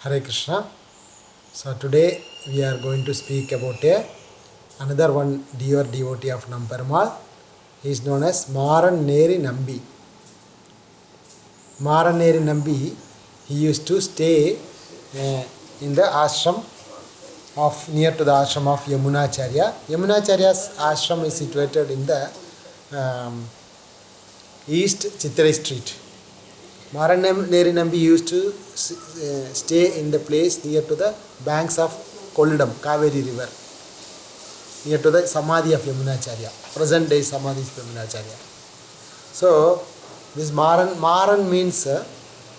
Hare Krishna. So today we are going to speak about another one dear devotee of Namperumal. He is known as Maraneri Nambi. Maraneri Nambi, he used to stay in the ashram near to the ashram of Yamunacharya. Yamunacharya's ashram is situated in the East Chitrai Street. Maraneri Nambi used to stay in the place near to the banks of Kolidam, Kaveri river, near to the Samadhi of Yamunacharya, present day Samadhi of Yamunacharya. So, this Maran means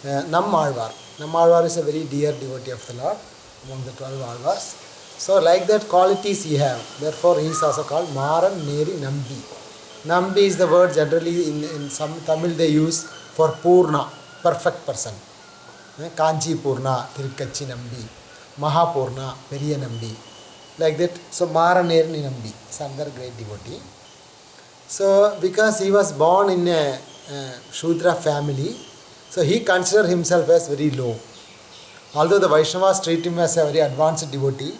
Nammalvar. Nammalvar is a very dear devotee of the Lord among the 12 Alvars. So, like that qualities he have. Therefore, he is also called Maraneri Nambi. Nambi is the word generally in some Tamil they use for Purna, perfect person. Kanchi Purna, Tirukkachi Nambi, Mahapurna, Periya Nambi. Like that. So, Maraneri Nambi is another great devotee. So, because he was born in a Shudra family, so he considered himself as very low. Although the Vaishnavas treat him as a very advanced devotee,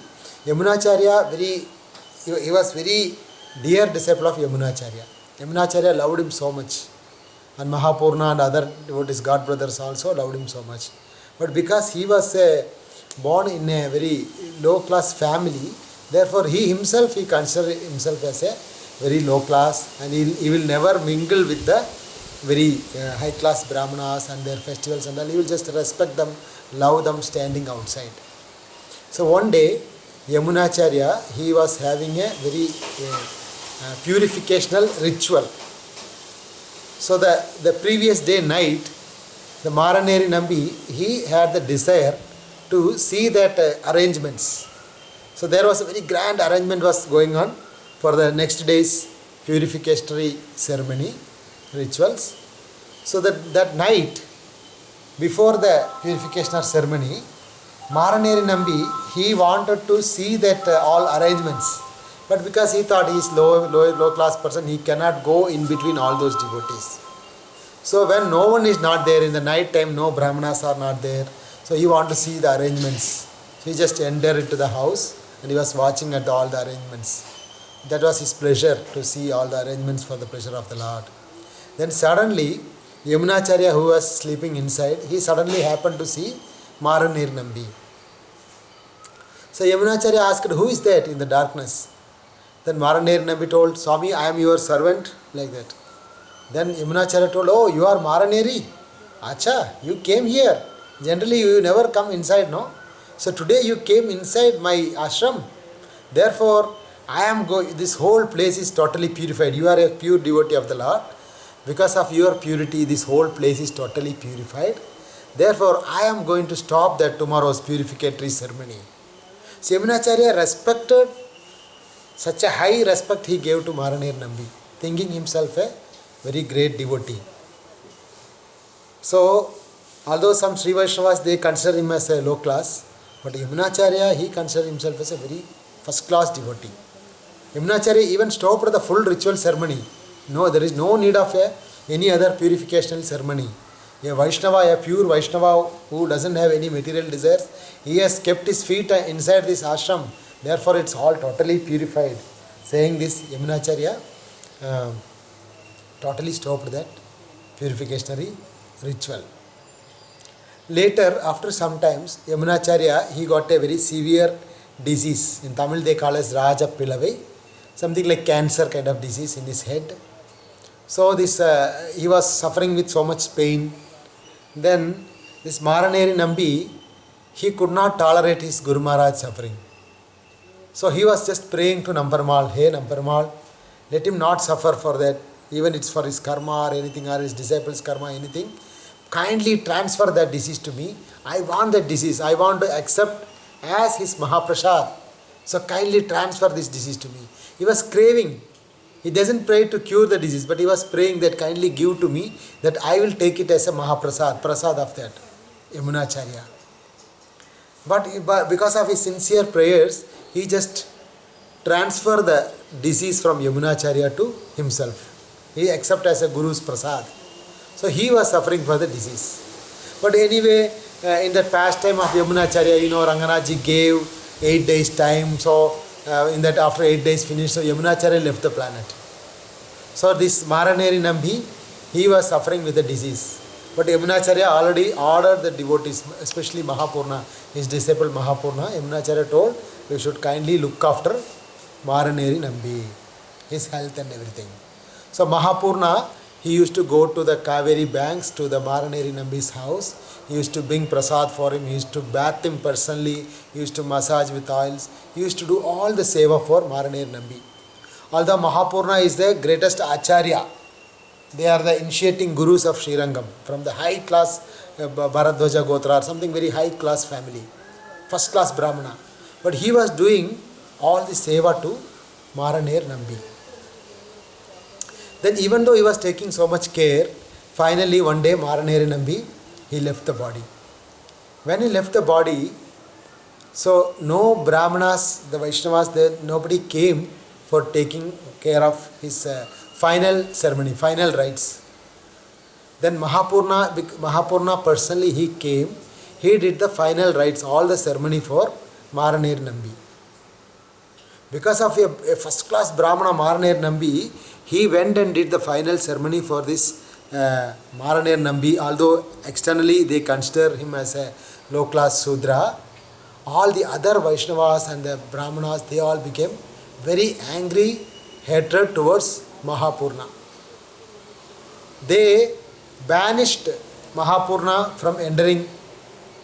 Yamunacharya, he was very dear disciple of Yamunacharya. Yamunacharya loved him so much. And Mahapurna and other devotees, god brothers also loved him so much. But because he was born in a very low class family, therefore he considered himself as a very low class, and he will never mingle with the very high class Brahmanas and their festivals and all. He will just respect them, love them standing outside. So one day, Yamunacharya, he was having a very purificational ritual. So the previous day night, the Maraneri Nambi, he had the desire to see that arrangements. So there was a very grand arrangement was going on for the next day's purificatory ceremony, rituals. So that night, before the purification ceremony, Maraneri Nambi, he wanted to see that all arrangements. But because he thought he is low class person, he cannot go in between all those devotees. So when no one is not there, in the night time no Brahmanas are not there, so he wanted to see the arrangements. So he just entered into the house and he was watching at all the arrangements. That was his pleasure, to see all the arrangements for the pleasure of the Lord. Then suddenly, Yamunacharya, who was sleeping inside, he suddenly happened to see Maraneri Nambi. So Yamunacharya asked, who is that in the darkness? Then Maraneri Nambi told, Swami, I am your servant, like that. Then Yamunacharya told, oh, you are Maraneri? Acha, you came here. Generally you never come inside, no? So today you came inside my ashram. Therefore, this whole place is totally purified. You are a pure devotee of the Lord. Because of your purity, this whole place is totally purified. Therefore, I am going to stop that tomorrow's purificatory ceremony. So Yamunacharya respected, such a high respect he gave to Maraneri Nambi, thinking himself a very great devotee. So, although some Sri Vaishnavas, they consider him as a low class, but Yamunacharya, he considered himself as a very first class devotee. Yamunacharya even stopped the full ritual ceremony. No, there is no need of any other purificational ceremony. A Vaishnava, a pure Vaishnava who doesn't have any material desires, he has kept his feet inside this ashram. Therefore, it's all totally purified. Saying this, Yamunacharya totally stopped that purificationary ritual. Later, after some times, Yamunacharya, he got a very severe disease. In Tamil, they call as Raja Pilavai, something like cancer kind of disease in his head. So he was suffering with so much pain. Then this Maraneri Nambi, he could not tolerate his Guru Maharaj suffering. So he was just praying to Namperumal, hey Namperumal, let him not suffer for that, even it's for his karma or anything, or his disciples' karma, anything. Kindly transfer that disease to me. I want that disease. I want to accept as his Mahaprasad. So kindly transfer this disease to me. He was craving. He doesn't pray to cure the disease, but he was praying that kindly give to me, that I will take it as a Mahaprasad, prasad of that, Yamunacharya. But because of his sincere prayers, he just transferred the disease from Yamunacharya to himself. He accepted as a Guru's prasad. So he was suffering for the disease. But anyway, in that pastime of Yamunacharya, Ranganathji gave 8 days time. So in that after 8 days finished, so Yamunacharya left the planet. So this Maraneri Nambi, he was suffering with the disease. But Yamunacharya already ordered the devotees, especially Mahapurna, his disciple Mahapurna. Yamunacharya told, you should kindly look after Maraneri Nambi, his health and everything. So Mahapurna, he used to go to the Kaveri banks, to the Maraneri Nambi's house. He used to bring prasad for him. He used to bath him personally. He used to massage with oils. He used to do all the seva for Maraneri Nambi. Although Mahapurna is the greatest acharya, they are the initiating gurus of SriRangam from the high class Bharadwaja Gotra or something very high class family, first class Brahmana. But he was doing all the seva to Maraneri Nambi. Then even though he was taking so much care, finally one day Maraneri Nambi, he left the body. When he left the body, so no Brahmanas, the Vaishnavas, nobody came for taking care of his final ceremony, final rites. Then Mahapurna personally he came, he did the final rites, all the ceremony for Maraneri Nambi. Because of a first class Brahmana Maraneri Nambi, he went and did the final ceremony for this Maraneri Nambi. Although externally they consider him as a low class Sudra, all the other Vaishnavas and the Brahmanas, they all became very angry, hatred towards Mahapurna. They banished Mahapurna from entering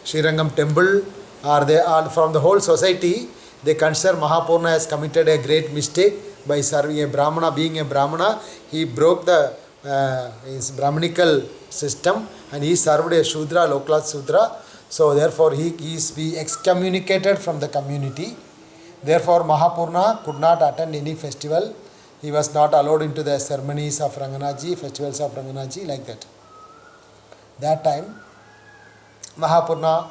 SriRangam temple, or they are from the whole society. They consider Mahapurna has committed a great mistake by serving a Brahmana. Being a Brahmana, he broke the his Brahmanical system and he served a Shudra, low class Shudra. So therefore he is be excommunicated from the community. Therefore Mahapurna could not attend any festival. He was not allowed into the ceremonies of Ranganathji, festivals of Ranganathji, like that. That time Mahapurna,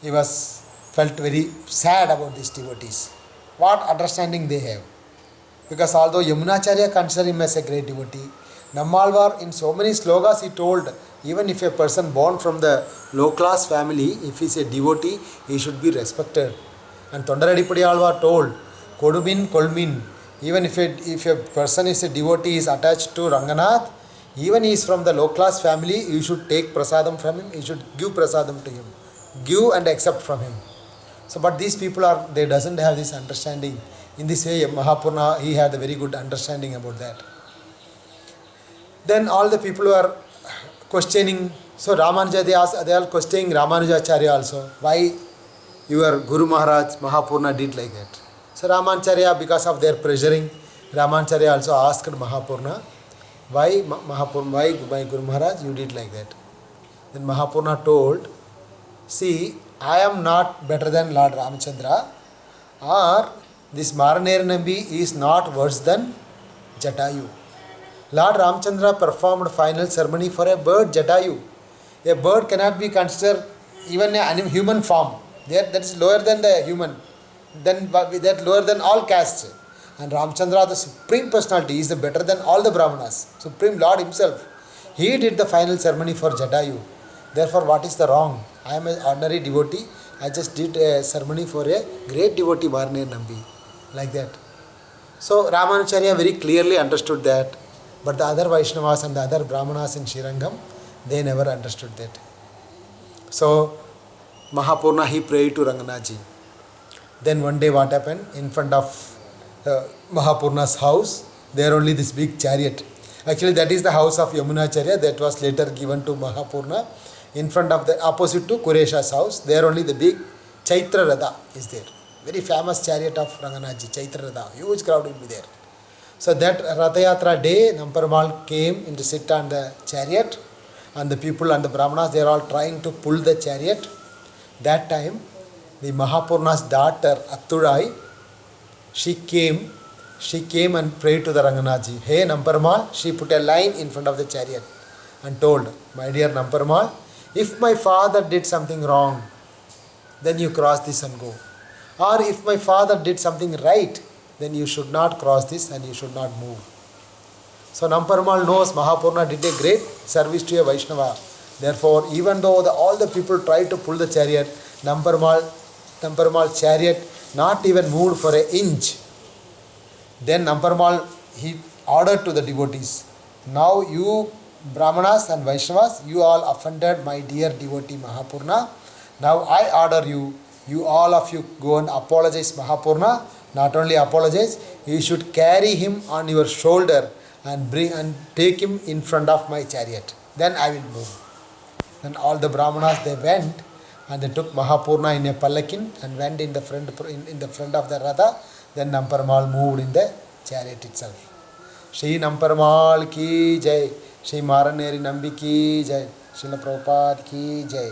he was felt very sad about these devotees. What understanding they have. Because although Yamunacharya considered him as a great devotee, Nammalvar in so many slogas he told, even if a person born from the low class family, if he is a devotee, he should be respected. And Tondaradipudi Alvar told, Kodumin Kolmin, even if a person is a devotee, is attached to Ranganath, even he is from the low class family, you should take prasadam from him, you should give prasadam to him. Give and accept from him. So, but these people they doesn't have this understanding. In this way, Mahapurna, he had a very good understanding about that. Then all the people who are questioning, so Ramanuja, they are questioning Ramanujacharya also. Why your Guru Maharaj, Mahapurna did like that? So Ramanujacharya, because of their pressuring, Ramanujacharya also asked Mahapurna, why my Guru Maharaj, you did like that? Then Mahapurna told, see, I am not better than Lord Ramchandra, or this Maraneri Nambi is not worse than Jatayu. Lord Ramchandra performed final ceremony for a bird, Jatayu. A bird cannot be considered even a human form. That is lower than the human, that lower than all castes. And Ramchandra, the Supreme Personality, is the better than all the Brahmanas. Supreme Lord himself. He did the final ceremony for Jatayu. Therefore, what is the wrong? I am an ordinary devotee. I just did a ceremony for a great devotee, Maraneri Nambi. Like that. So, Ramanujacharya very clearly understood that. But the other Vaishnavas and the other Brahmanas in SriRangam, they never understood that. So, Mahapurna, he prayed to Ranganathji. Then one day what happened? In front of Mahapurna's house, there only this big chariot. Actually, that is the house of Yamunacharya that was later given to Mahapurna. In front of the opposite to Kuresha's house, there only the big Chaitra Radha is there. Very famous chariot of Ranganathji, Chaitra Radha. Huge crowd will be there. So that Ratha Yatra day, Namparmal came to sit on the chariot, and the people and the Brahmanas, they are all trying to pull the chariot. That time, the Mahapurna's daughter, Atturai, she came and prayed to the Ranganathji. Hey Namparmal, she put a line in front of the chariot and told, my dear Namparmal, if my father did something wrong, then you cross this and go. Or if my father did something right, then you should not cross this and you should not move. So Namparmal knows Mahapurna did a great service to a Vaishnava. Therefore, even though all the people tried to pull the chariot, Namparmal chariot not even moved for an inch. Then Namparmal, he ordered to the devotees, now you Brahmanas and Vaishnavas, you all offended my dear devotee Mahapurna. Now I order you, you all of you go and apologize Mahapurna. Not only apologize, you should carry him on your shoulder and bring and take him in front of my chariot. Then I will move. Then all the Brahmanas, they went and they took Mahapurna in a pallakin and went in the front of the Radha. Then Namparmal moved in the chariot itself. Shri Namparmal ki jai, Shri Maraneri Nambi ki jai, Srila Prabhupada ki jai.